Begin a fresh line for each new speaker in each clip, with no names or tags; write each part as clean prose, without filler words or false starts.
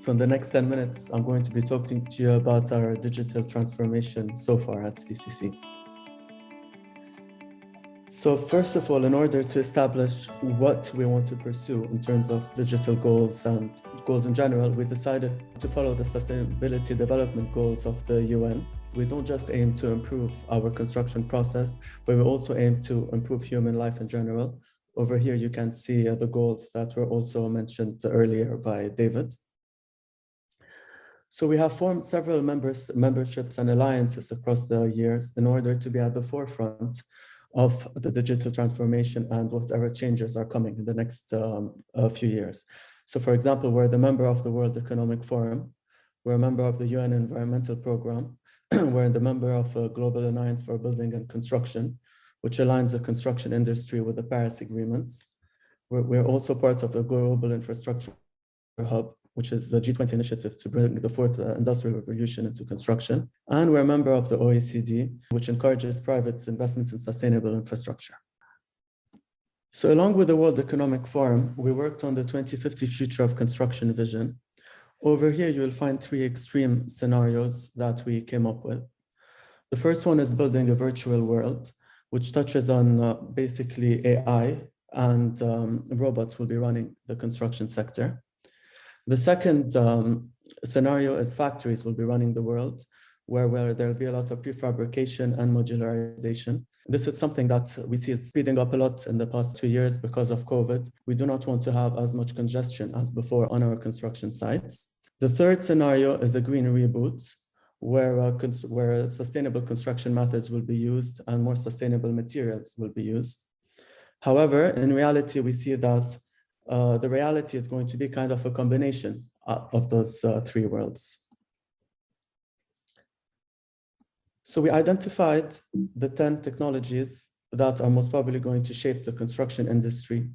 So in the next 10 minutes, I'm going to be talking to you about our digital transformation so far at CCC. So first of all, in order to establish what we want to pursue in terms of digital goals and goals in general, we decided to follow the sustainability development goals of the UN. We don't just aim to improve our construction process, but we also aim to improve human life in general. Over here, you can see the goals that were also mentioned earlier by David. So we have formed several memberships and alliances across the years in order to be at the forefront of the digital transformation and whatever changes are coming in the next few years. So for example, we're the member of the World Economic Forum, we're a member of the UN Environmental Programme, we're the member of a Global Alliance for Building and Construction, which aligns the construction industry with the Paris Agreement. We're also part of the Global Infrastructure Hub, which is the G20 initiative to bring the fourth industrial revolution into construction. And we're a member of the OECD, which encourages private investments in sustainable infrastructure. So along with the World Economic Forum, we worked on the 2050 Future of Construction vision. Over here, you will find three extreme scenarios that we came up with. The first one is building a virtual world, which touches on basically AI and robots will be running the construction sector. The second scenario is factories will be running the world, where there will be a lot of prefabrication and modularization. This is something that we see is speeding up a lot in the past 2 years because of COVID. We do not want to have as much congestion as before on our construction sites. The third scenario is a green reboot, where sustainable construction methods will be used and more sustainable materials will be used. However, in reality, we see that the reality is going to be kind of a combination of those three worlds. So we identified the 10 technologies that are most probably going to shape the construction industry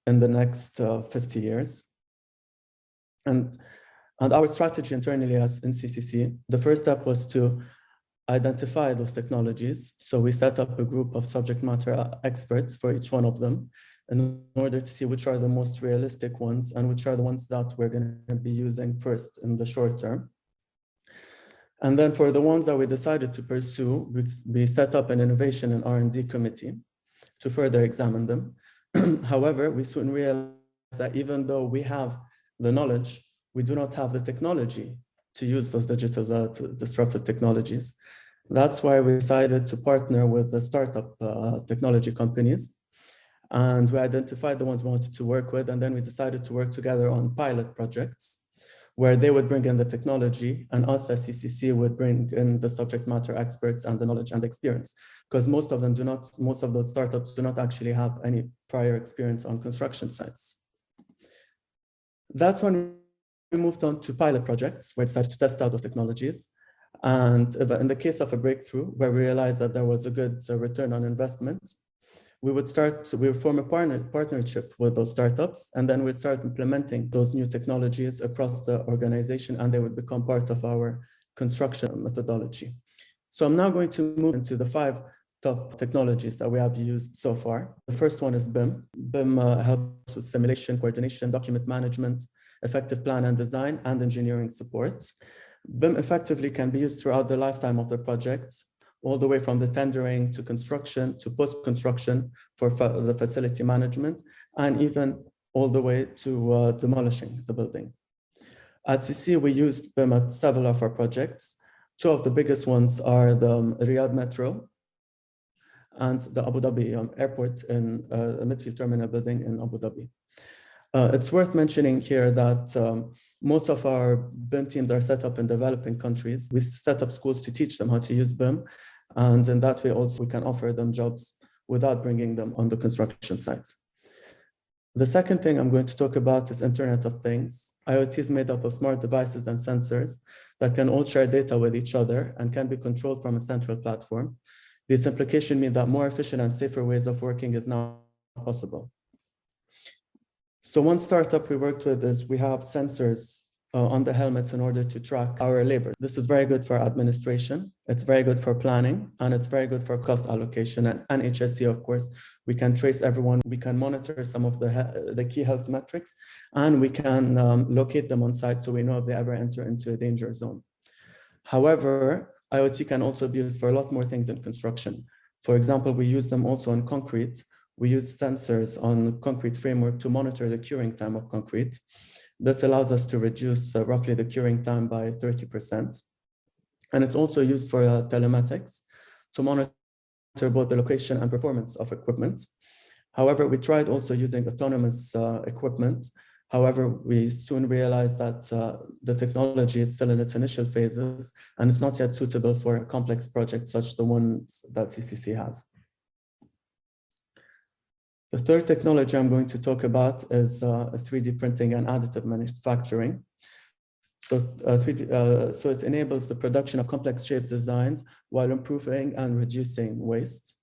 in the next 50 years. And our strategy internally as in CCC, the first step was to identify those technologies. So we set up a group of subject matter experts for each one of them in order to see which are the most realistic ones and which are the ones that we're going to be using first in the short term. And then for the ones that we decided to pursue, we set up an innovation and R&D committee to further examine them. However, we soon realized that even though we have the knowledge, we do not have the technology to use those digital disruptive technologies. That's why we decided to partner with the startup technology companies. And we identified the ones we wanted to work with, and then we decided to work together on pilot projects where they would bring in the technology and us as CCC would bring in the subject matter experts and the knowledge and experience, because most of those startups do not actually have any prior experience on construction sites. That's when we moved on to pilot projects where we decided to test out those technologies. And in the case of a breakthrough where we realized that there was a good return on investment, we would form a partnership with those startups, and then we'd start implementing those new technologies across the organization, and they would become part of our construction methodology. So I'm now going to move into the 5 top technologies that we have used so far. The first one is BIM. BIM helps with simulation, coordination, document management, effective plan and design, and engineering support. BIM effectively can be used throughout the lifetime of the project, all the way from the tendering to construction to post-construction for the facility management, and even all the way to demolishing the building. At CC, we used BIM at several of our projects. 2 of the biggest ones are the Riyadh Metro and the Abu Dhabi airport in a midfield terminal building in Abu Dhabi. It's worth mentioning here that most of our BIM teams are set up in developing countries. We set up schools to teach them how to use BIM. And in that way also we can offer them jobs without bringing them on the construction sites. The second thing I'm going to talk about is Internet of Things. IoT is made up of smart devices and sensors that can all share data with each other and can be controlled from a central platform. This implication means that more efficient and safer ways of working is now possible. So one startup we worked with is we have sensors on the helmets in order to track our labor. This is very good for administration. It's very good for planning, and it's very good for cost allocation and HSE, of course, We can trace everyone, we can monitor some of the key health metrics, and we can locate them on site so we know if they ever enter into a danger zone. However, IoT can also be used for a lot more things in construction. For example, we use them also on concrete. We use sensors on concrete framework to monitor the curing time of concrete. This allows us to reduce roughly the curing time by 30%. And it's also used for telematics to monitor both the location and performance of equipment. However, we tried also using autonomous equipment. However, we soon realized that the technology is still in its initial phases and it's not yet suitable for complex projects such as the ones that CCC has. The third technology I'm going to talk about is 3D printing and additive manufacturing. So it enables the production of complex shape designs while improving and reducing waste.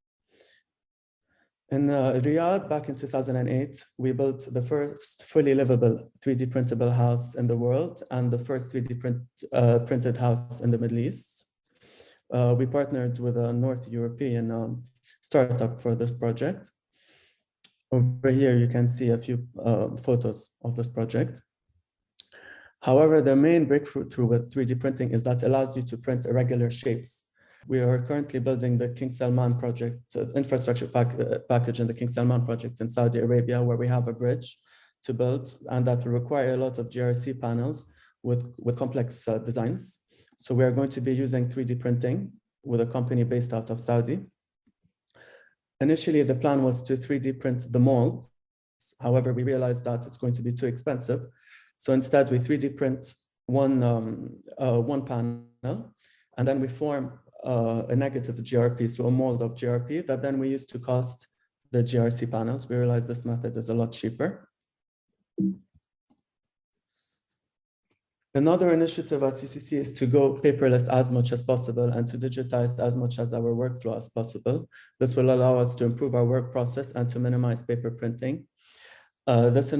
In Riyadh, back in 2008, we built the first fully livable 3D printable house in the world and the first 3D printed house in the Middle East. We partnered with a North European startup for this project. Over here, you can see a few photos of this project. However, the main breakthrough with 3D printing is that it allows you to print irregular shapes. We are currently building the King Salman project, infrastructure package in the King Salman project in Saudi Arabia, where we have a bridge to build, and that will require a lot of GRC panels with complex designs. So we are going to be using 3D printing with a company based out of Saudi. Initially, the plan was to 3D print the mold. However, we realized that it's going to be too expensive. So instead, we 3D print one panel, and then we form a negative GRP, so a mold of GRP that then we use to cast the GRC panels. We realized this method is a lot cheaper. Another initiative at CCC is to go paperless as much as possible and to digitize as much as our workflow as possible. This will allow us to improve our work process and to minimize paper printing. This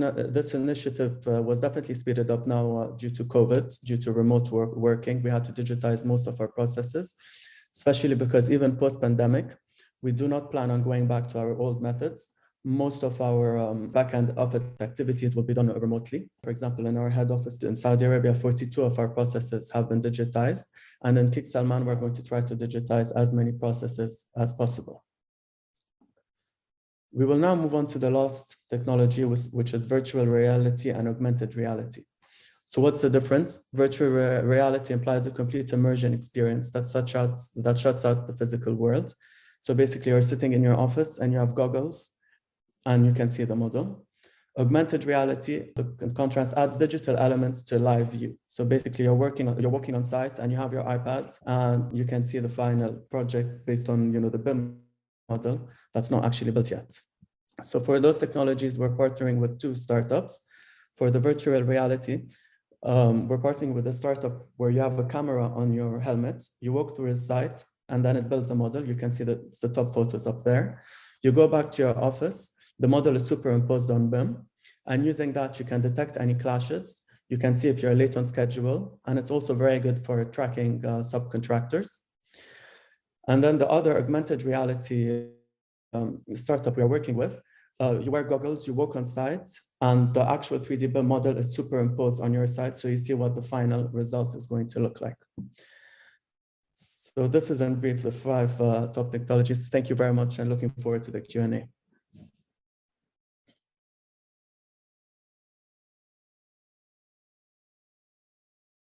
initiative was definitely speeded up now due to COVID, due to remote working. We had to digitize most of our processes, especially because even post-pandemic, we do not plan on going back to our old methods. Most of our back-end office activities will be done remotely. For example, in our head office in Saudi Arabia, 42 of our processes have been digitized. And in King Salman, we're going to try to digitize as many processes as possible. We will now move on to the last technology, which is virtual reality and augmented reality. So what's the difference? Virtual reality implies a complete immersion experience that shuts out the physical world. So basically, you're sitting in your office and you have goggles, and you can see the model. Augmented reality, in contrast, adds digital elements to live view. So basically, you're working on site and you have your iPad, and you can see the final project based on the BIM model that's not actually built yet. So for those technologies, we're partnering with two startups. For the virtual reality, we're partnering with a startup where you have a camera on your helmet, you walk through a site, and then it builds a model. You can see the top photos up there. You go back to your office, the model is superimposed on BIM, and using that, you can detect any clashes. You can see if you're late on schedule, and it's also very good for tracking subcontractors. And then the other augmented reality startup we are working with, you wear goggles, you walk on site, and the actual 3D BIM model is superimposed on your site, so you see what the final result is going to look like. So this is in brief the 5 top technologies. Thank you very much, and looking forward to the Q&A.